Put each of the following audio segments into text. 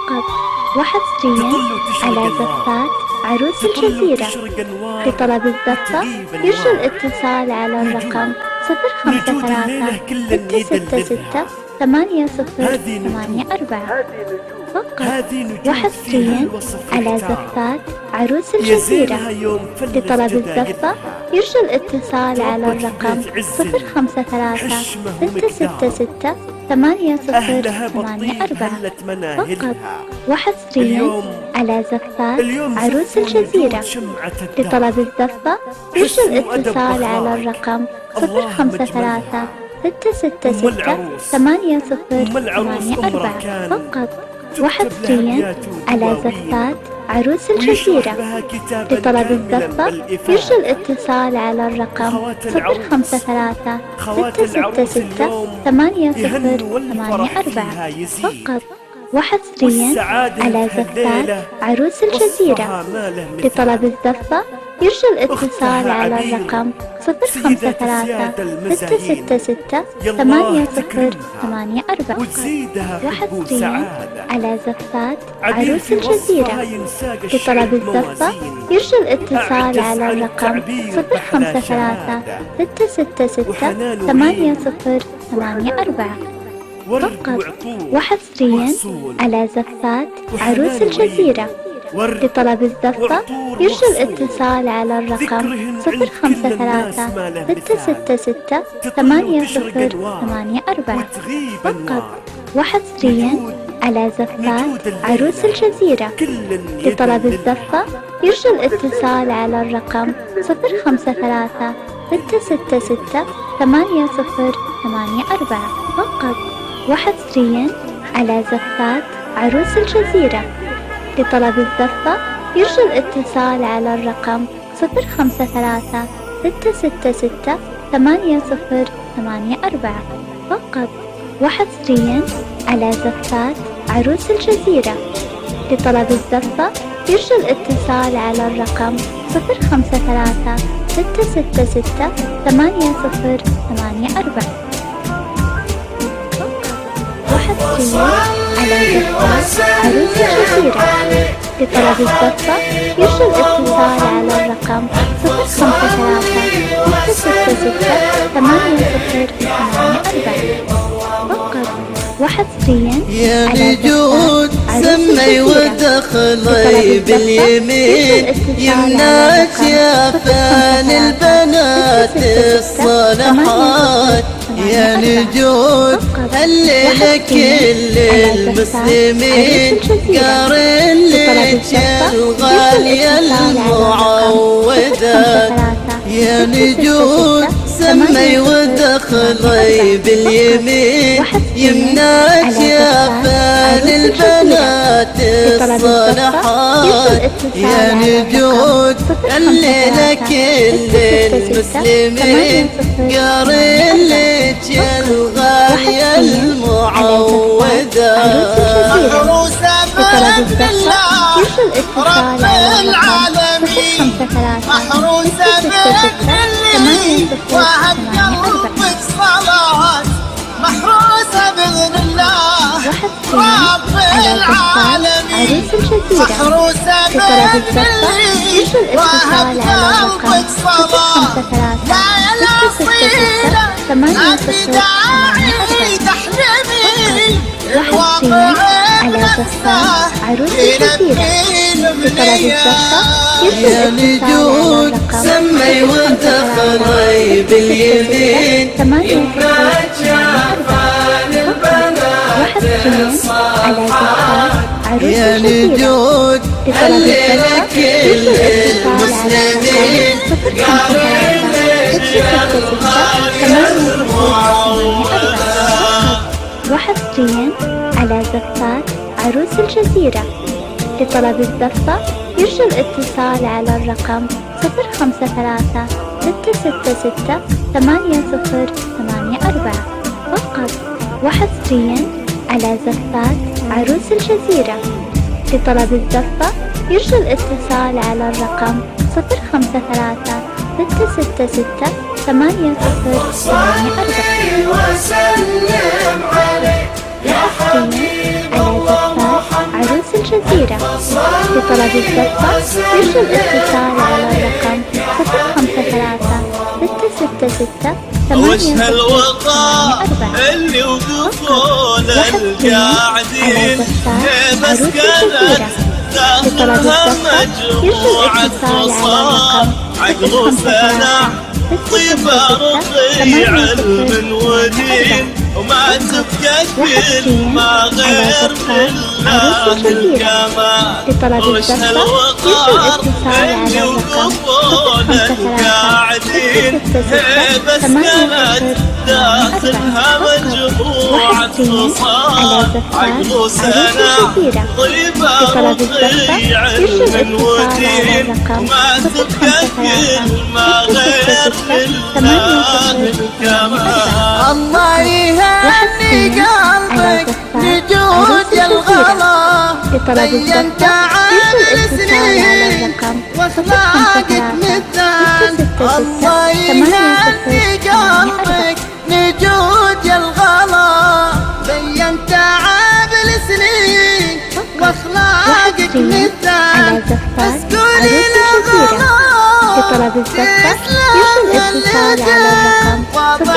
فقط وحصريا على زفات عروس الجزيرة. لطلب الزفة يرجى الاتصال على الرقم 053-666-8084 فقط وحصريا على زفات عروس الجزيرة. لطلب الزفة يرجى الاتصال على الرقم 053-666-8084 فقط وحصريا على زفات عروس الجزيرة. لطلب الزفة يرجى الاتصال على الرقم 053-666-8084 فقط وحصريا على زفات عروس الجزيرة. لطلب الزفة يرجى الاتصال على الرقم 053-666-8084 فقط وحصريا على زفات عروس الجزيرة. لطلب الزفة يرجى الاتصال على الرقم 053-666-8084 وحصريا على زفات عروس الجزيرة. لطلب الزفة يرجى الاتصال على الرقم 053-666-8084 فقط وحصريا على زفات عروس الجزيرة. لطلب الزفة يرجى الاتصال على الرقم 053-666-8084 فقط وحصريا على زفات عروس الجزيرة. لطلب الزفة يرجى الاتصال على الرقم 053-666-8084 فقط وحصريا على زفات عروس الجزيرة. لطلب الزفة يرجى الاتصال على الرقم 053-666-8084 فقط وحصريا على زفات عروس الجزيرة. لطلب الزفة يرجى الاتصال على الرقم 053-666-8084 وحصريا على زفات عروس الجزيرة. لطلب الزفة يرجى الاتصال على الرقم 053-666-8084 فقط وحصريا على زفات عروس الجزيرة. دخلي باليمين يمناك يا فان البنات الصالحات يا نجود الليلة كل المسلمين قارن لك الغالية المعوذات يا نجود سمي ودخلي باليمين يمناك يا فان البنات الصالحات يا نجود الليلة كل المسلمين قارن لك الغالية المعوذات محروسة بإذن الله رب العالمين محروسة بإذن الله وهب قلبك صلاة محروسة بإذن الله رب العالمين محروسة بإذن الله وهب قلبك صلاة لا الأصيلة البداعي تحلمي وحصريا على زفات عروس الجزيرة. لطلب الزفة يرجى يا الاتصال على نجود الرقم سمي ودخلي باليمين يمناك يا فان البنات الصالحات يا نجود الليلة كل المسلمين قارن لك وحصريا على زفات عروس الجزيرة. لطلب الزفة يرجى الاتصال على الرقم 053-666-8084 فقط وحصريا على زفات عروس الجزيرة. لطلب الزفة يرجى الاتصال على الرقم 053-666-8084 وسلم عليك يا حبيب على زفات عروس الجزيرة. لطلب الزفة يرجى الاتصال على الرقم 053 666 وش هالوطن اللي وقفون القاعدين بس كانت داخلها مجموعة خصام عقل وسنة طيبة رقيع علم ودين وما تبقى كل ما غير بالله الكمال. وش هالوقار اللي وقفون القاعدين بس كانت داخلها مجموعة خصام عقل وسنة طيبة رقيع علم ودين وما تبقى كل ما غير بالله الكمال. الله يهني قلبك لجود الغلا بينت عامل سنين واخلاقك مثال. الله يهني قلبك لجود الغلا بينت عامل سنين واخلاقك مثال. بس قولي لغلا لطلب الزفة يرجى الاتصال على الرقم 053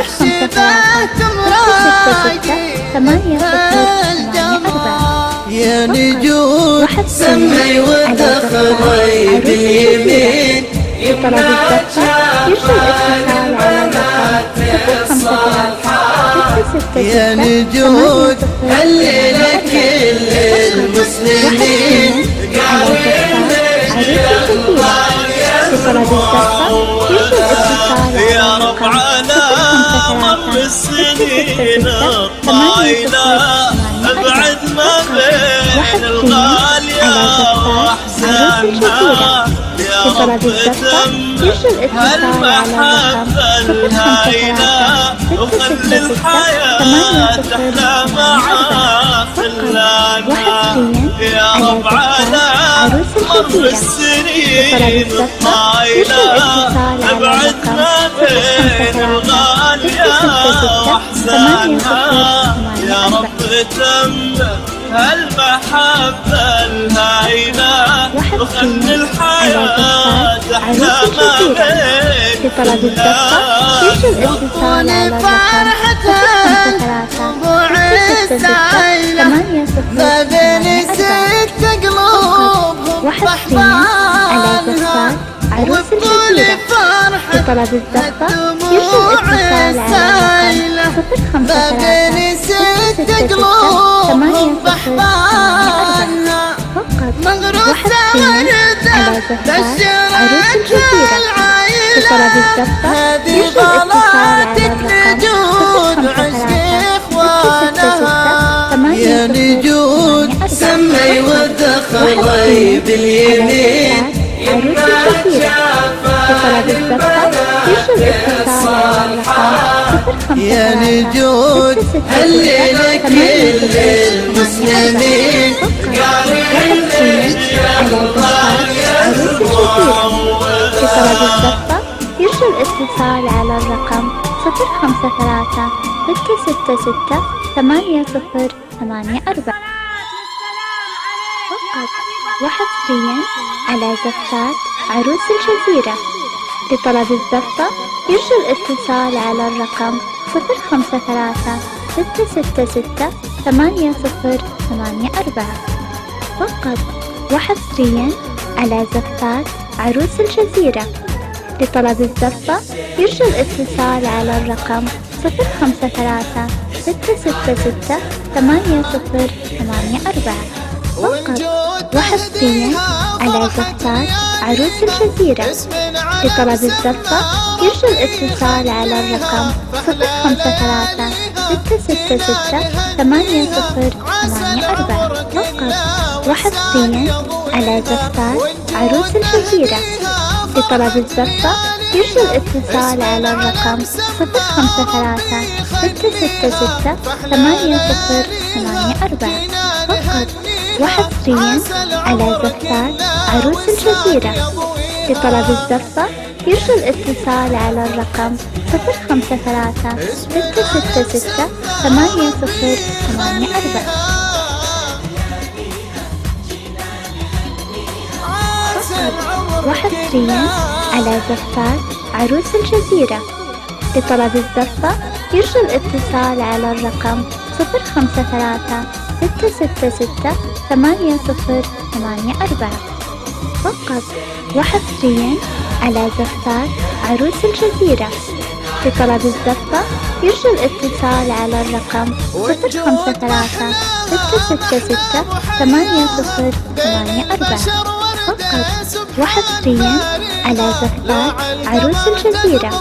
يا نجود سمي ودخلي باليمين لطلب الزفة يرجى الاتصال على الرقم 053 يا نجود الليلة كل المسلمين لطلب الزفة يرجى الاتصال يا على رب الرقم على مر السنين الطايلة ابعد ما بين الغالية واحزانها. يا رب تم هالمحبة الهايلة وخلي الحياة تحلى مع خلانها. يا رب على مر السنين الطايلة ابعد ما بين الغالية واحزانها. يا رب تم هالمحبة الهايلة وخلي الحياة تحلى ما بين لطلب الزفة يرجى الاتصال على الرقم 053 ما بين ست قلوب على زفات عروس الجزيرة. لطلب الزفة يرجى الاتصال على الرقم 053 فقط. وحسين على زفات عروس الجزيرة. لطلب الزفة يرجى الاتصال على الرقم 053 يا نجود سمي ودخلي باليمين عروس الجزيرة. لطلب الزفة يرجى الاتصال على الرقم 053 يا نجود الليلة كل المسلمين لطلب الزفة يرجى الاتصال على الرقم 053 666 8084 فقط. وحصريا على زفات عروس الجزيرة. لطلب الزفة يرجى الاتصال على الرقم 053 666 8084 فقط. وحصريا على زفات عروس الجزيرة. لطلب الزفة يرجى الاتصال على الرقم 053 666 8084 فقط. وحصريا على زفات عروس الجزيرة. لطلب الزفة يرجى الاتصال على الرقم 053 666 8084 فقط. وحصريا على زفات عروس الجزيرة. لطلب الزفة يرجى الاتصال على الرقم 053 666 8084 فقط. وحصريا على زفات عروس الجزيرة. لطلب الزفة يرجى الاتصال على الرقم 053 666 8084 وحصريا على زفات عروس الجزيرة. لطلب الزفة يرجى الاتصال على الرقم 053-666-8084 فقط، وحصريا على زفات عروس الجزيرة. لطلب الزفة يرجى الاتصال على الرقم 053-666-8084 فقط، وحصريا على زفات عروس الجزيرة.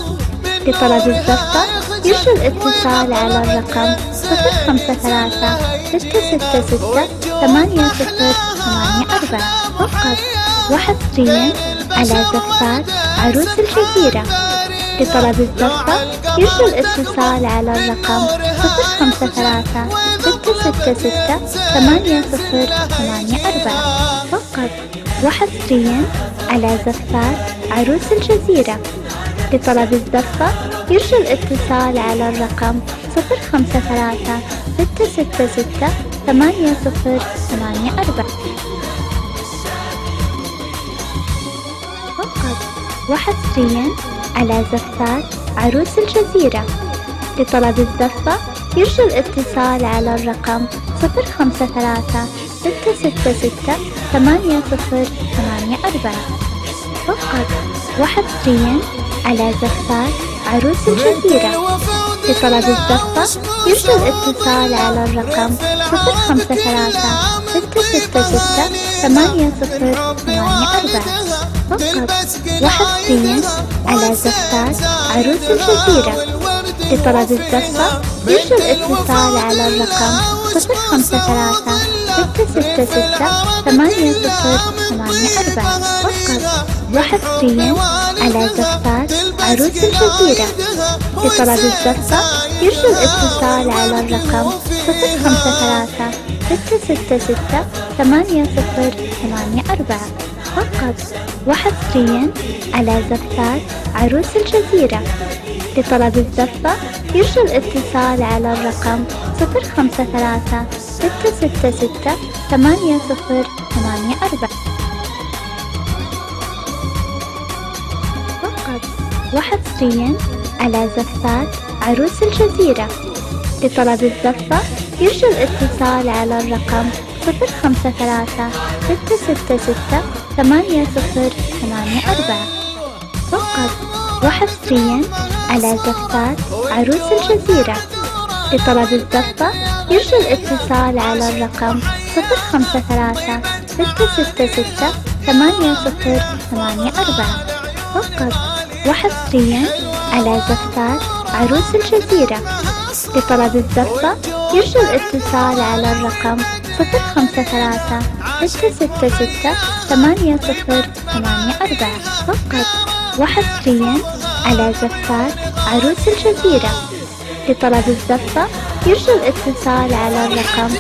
لطلب الزفة يرجى الاتصال على الرقم 053-666-8084 فقط، وحصريا على زفات عروس الجزيرة. لطلب الزفة يرجى الاتصال على الرقم 053-666-8084 فقط، وحصريا على زفات عروس الجزيرة. لطلب الزفة يرجى الاتصال على الرقم 053-666-8084 فقط، وحصريا على زفات عروس الجزيرة. لطلب الزفة يرجى الاتصال على الرقم 053-666-8084 فقط، وحصريا على زفات عروس الجزيرة. لطلب الزفة يرجى الاتصال على الرقم 053-666-8084 فقط، وحصريا على زفات عروس الجزيرة. لطلب الزفة يرجى الاتصال على الرقم 053-666-8084 فقط، وحصريا على زفات عروس الجزيرة. لطلب الزفة يرجى الاتصال على الرقم 053-666-8084 فقط، وحصريا على زفات عروس الجزيرة. لطلب الزفة يرجى الاتصال على الرقم 053-666-8084 فقط، وحصريا على زفات عروس الجزيرة. لطلب الزفة يرجى الاتصال على الرقم 053-666-8084 فقط، وحصريا على زفات عروس الجزيرة. لطلب الزفة يرجى الاتصال على الرقم 053-666-8084 فقط، وحصريا على زفات عروس الجزيرة. لطلب الزفة يرجى الاتصال على الرقم 053-666-8084 فقط، وحصريا على زفات عروس الجزيرة. لطلب الزفة يرجى الاتصال على الرقم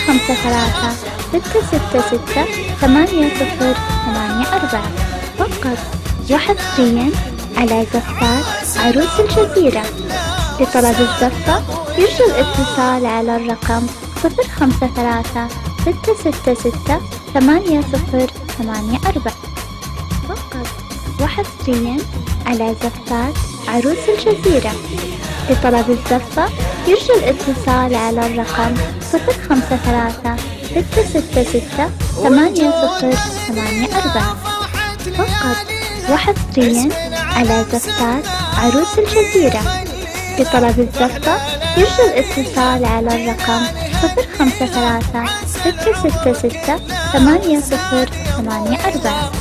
053-666-8084 فقط، وحصريا على زفات عروس الجزيرة. لطلب الزفة يرجى الاتصال على الرقم 053-666-8084 فقط، وحصريا على زفات عروس الجزيرة. لطلب الزفة يرجى الاتصال على الرقم 053-666-8084 فقط، وحصريا على زفات عروس الجزيرة. لطلب الزفة يرجى الاتصال على الرقم 053-666-8084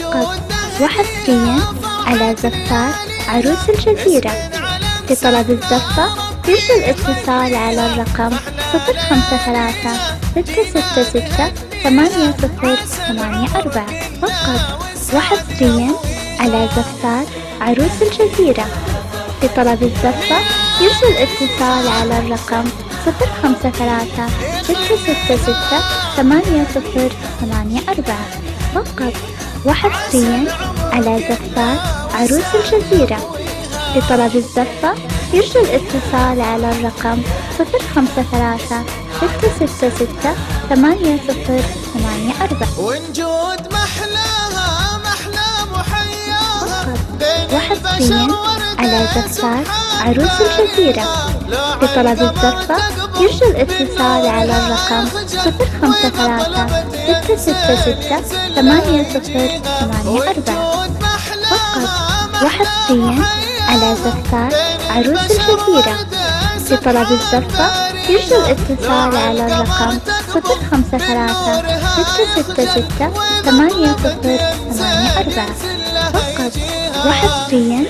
فقط، وحصريا على زفات عروس الجزيرة. لطلب الزفة يرجى الاتصال على الرقم 053-666-8084 فقط، وحصريا على زفات عروس الجزيرة. لطلب الزفة يرجى الاتصال على الرقم 053-666-8084 فقط، وحصريا على زفات عروس الجزيرة. لطلب الزفة يرجى الاتصال على الرقم 053-666-8084 ونجود محلاها وحصريا على زفات عروس الجزيرة. لطلب الزفة يرجى الاتصال على الرقم 053-666-8084 فقط، وحصريا على زفات عروس الجزيرة. لطلب الزفة يرجى الاتصال على الرقم 053-666-8084 فقط، وحصريا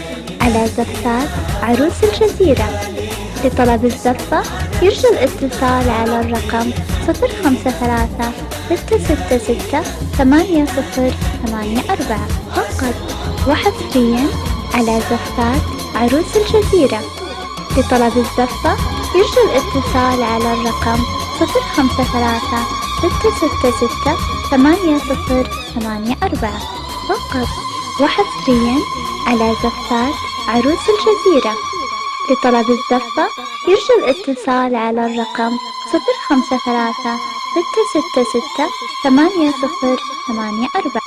على زفات عروس الجزيرة. لطلب الزفة يرجى الاتصال على الرقم 053-666-8084 فقط، وحصريا على زفات عروس الجزيرة. لطلب الزفة يرجى الاتصال على الرقم 053-666-8084 فقط، وحصريا على زفات عروس الجزيرة. لطلب الزفة يرجى الاتصال على الرقم 053-666-8084